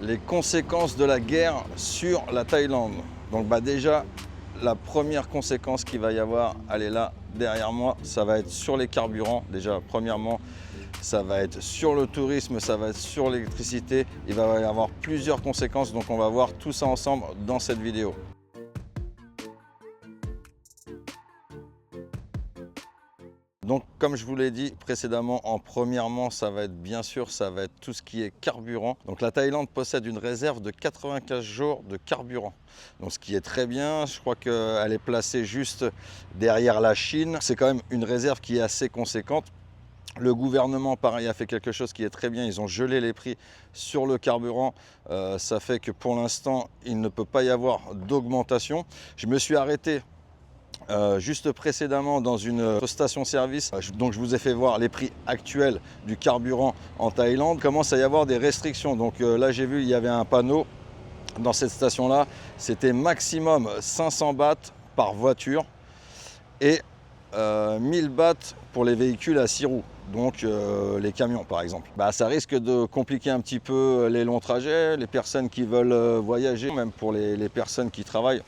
Les conséquences de la guerre sur la Thaïlande. Donc déjà, la première conséquence qu'il va y avoir, elle est là derrière moi, ça va être sur les carburants. Déjà, premièrement, ça va être sur le tourisme, ça va être sur l'électricité. Il va y avoir plusieurs conséquences, donc on va voir tout ça ensemble dans cette vidéo. Donc comme je vous l'ai dit précédemment, premièrement, ça va être bien sûr, ça va être tout ce qui est carburant. Donc la Thaïlande possède une réserve de 95 jours de carburant. Donc ce qui est très bien, je crois qu'elle est placée juste derrière la Chine. C'est quand même une réserve qui est assez conséquente. Le gouvernement, pareil, a fait quelque chose qui est très bien. Ils ont gelé les prix sur le carburant. Ça fait que pour l'instant, il ne peut pas y avoir d'augmentation. Je me suis arrêté juste précédemment dans une station-service, donc je vous ai fait voir les prix actuels du carburant en Thaïlande. Il commence à y avoir des restrictions. Donc là j'ai vu il y avait un panneau dans cette station-là, c'était maximum 500 bahts par voiture et 1000 bahts pour les véhicules à 6 roues. Donc les camions par exemple. Ça risque de compliquer un petit peu les longs trajets, les personnes qui veulent voyager, même pour les personnes qui travaillent.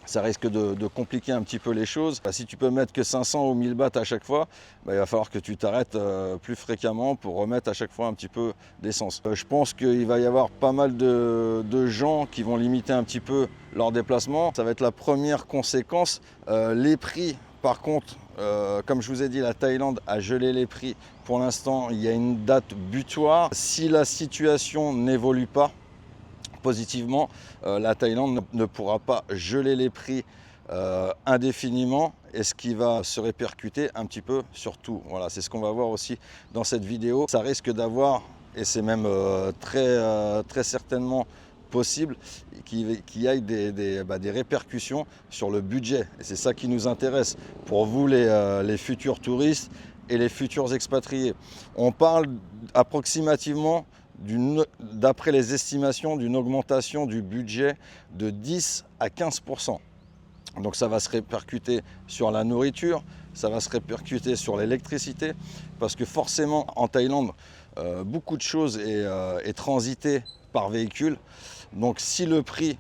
Ça risque de compliquer un petit peu les choses. Si tu peux mettre que 500 ou 1000 bahts à chaque fois, il va falloir que tu t'arrêtes plus fréquemment pour remettre à chaque fois un petit peu d'essence. Je pense qu'il va y avoir pas mal de gens qui vont limiter un petit peu leur déplacement. Ça va être la première conséquence. Les prix, par contre, comme je vous ai dit, la Thaïlande a gelé les prix. Pour l'instant, il y a une date butoir. Si la situation n'évolue pas positivement, la Thaïlande ne pourra pas geler les prix indéfiniment, et ce qui va se répercuter un petit peu sur tout. Voilà, c'est ce qu'on va voir aussi dans cette vidéo. Ça risque d'avoir, et c'est même très certainement possible, qu'il y ait des répercussions sur le budget. Et c'est ça qui nous intéresse pour vous les futurs touristes et les futurs expatriés. On parle approximativement, d'après les estimations, d'une augmentation du budget de 10 à 15%. Donc ça va se répercuter sur la nourriture, ça va se répercuter sur l'électricité, parce que forcément en Thaïlande, beaucoup de choses est transité par véhicule. Donc si le prix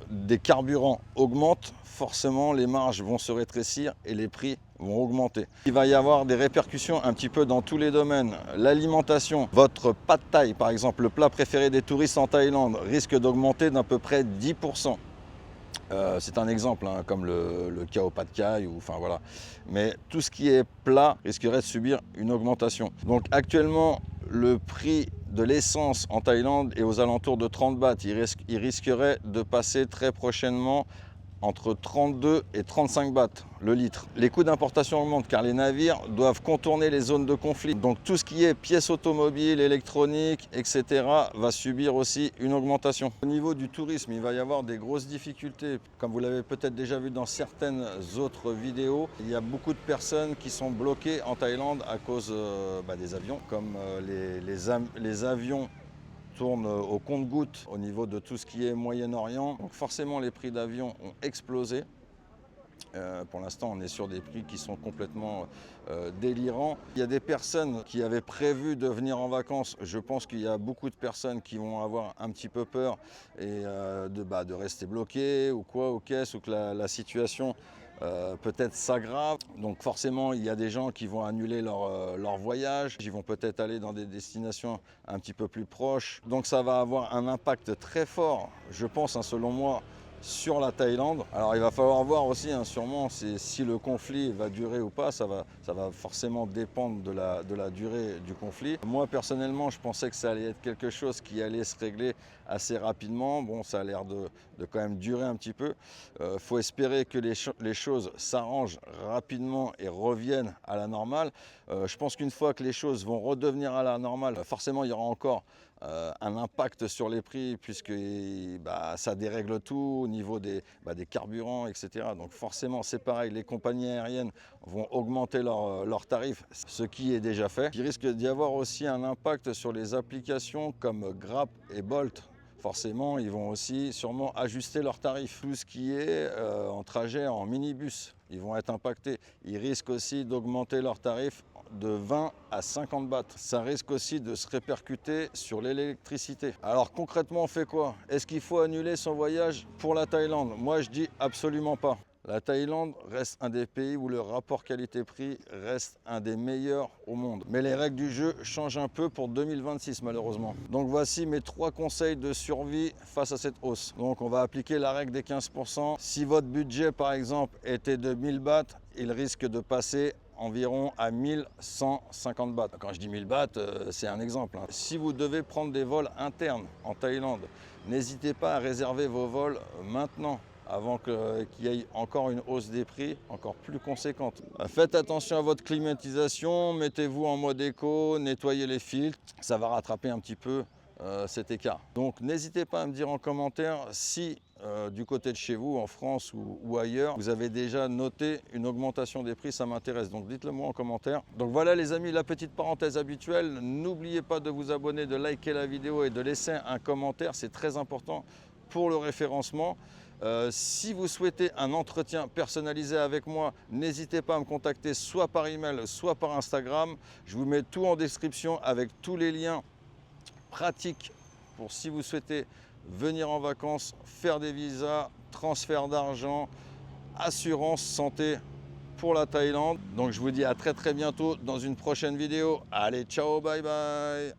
des carburants augmente, forcément les marges vont se rétrécir et les prix vont augmenter. Il va y avoir des répercussions un petit peu dans tous les domaines. L'alimentation, votre pad thaï par exemple, le plat préféré des touristes en Thaïlande, risque d'augmenter d'à peu près 10%. C'est un exemple, hein, comme le khao pad thai, enfin voilà. Mais tout ce qui est plat risquerait de subir une augmentation. Donc actuellement, le prix de l'essence en Thaïlande est aux alentours de 30 bahts. Il risquerait de passer très prochainement entre 32 et 35 bahts le litre. Les coûts d'importation augmentent car les navires doivent contourner les zones de conflit. Donc tout ce qui est pièces automobiles, électroniques, etc. va subir aussi une augmentation. Au niveau du tourisme, il va y avoir des grosses difficultés. Comme vous l'avez peut-être déjà vu dans certaines autres vidéos, il y a beaucoup de personnes qui sont bloquées en Thaïlande à cause des avions. Comme les avions tourne au compte-gouttes au niveau de tout ce qui est Moyen-Orient. Donc forcément les prix d'avion ont explosé. Pour l'instant on est sur des prix qui sont complètement délirants. Il y a des personnes qui avaient prévu de venir en vacances. Je pense qu'il y a beaucoup de personnes qui vont avoir un petit peu peur et de rester bloquées ou quoi aux caisses, ou que la situation peut-être s'aggrave. Donc forcément il y a des gens qui vont annuler leur voyage, ils vont peut-être aller dans des destinations un petit peu plus proches. Donc ça va avoir un impact très fort, je pense, hein, selon moi, sur la Thaïlande. Alors il va falloir voir aussi, hein, sûrement, si le conflit va durer ou pas. Ça va forcément dépendre de la durée du conflit. Moi personnellement, je pensais que ça allait être quelque chose qui allait se régler assez rapidement. Bon, ça a l'air de quand même durer un petit peu. Faut espérer que les choses s'arrangent rapidement et reviennent à la normale. Je pense qu'une fois que les choses vont redevenir à la normale, forcément il y aura encore un impact sur les prix, puisque ça dérègle tout au niveau des carburants, etc. Donc forcément c'est pareil, les compagnies aériennes vont augmenter leurs tarifs, ce qui est déjà fait. Il risque d'y avoir aussi un impact sur les applications comme Grab et Bolt. Forcément, ils vont aussi sûrement ajuster leurs tarifs. Tout ce qui est en trajet en minibus, ils vont être impactés. Ils risquent aussi d'augmenter leurs tarifs de 20 à 50 bahts. Ça risque aussi de se répercuter sur l'électricité. Alors concrètement, on fait quoi? Est-ce qu'il faut annuler son voyage pour la Thaïlande? Moi, je dis absolument pas. La Thaïlande reste un des pays où le rapport qualité-prix reste un des meilleurs au monde. Mais les règles du jeu changent un peu pour 2026 malheureusement. Donc voici mes 3 conseils de survie face à cette hausse. Donc on va appliquer la règle des 15%. Si votre budget par exemple était de 1000 bahts, il risque de passer environ à 1150 bahts. Quand je dis 1000 bahts, c'est un exemple. Si vous devez prendre des vols internes en Thaïlande, n'hésitez pas à réserver vos vols maintenant, avant qu'il y ait encore une hausse des prix encore plus conséquente. Faites attention à votre climatisation, mettez-vous en mode éco, nettoyez les filtres, ça va rattraper un petit peu cet écart. Donc n'hésitez pas à me dire en commentaire si du côté de chez vous, en France ou ailleurs, vous avez déjà noté une augmentation des prix, ça m'intéresse. Donc dites-le moi en commentaire. Donc voilà les amis, la petite parenthèse habituelle. N'oubliez pas de vous abonner, de liker la vidéo et de laisser un commentaire, c'est très important pour le référencement. Si vous souhaitez un entretien personnalisé avec moi, n'hésitez pas à me contacter soit par email, soit par Instagram. Je vous mets tout en description avec tous les liens pratiques pour si vous souhaitez venir en vacances, faire des visas, transfert d'argent, assurance santé pour la Thaïlande. Donc je vous dis à très bientôt dans une prochaine vidéo. Allez, ciao, bye bye.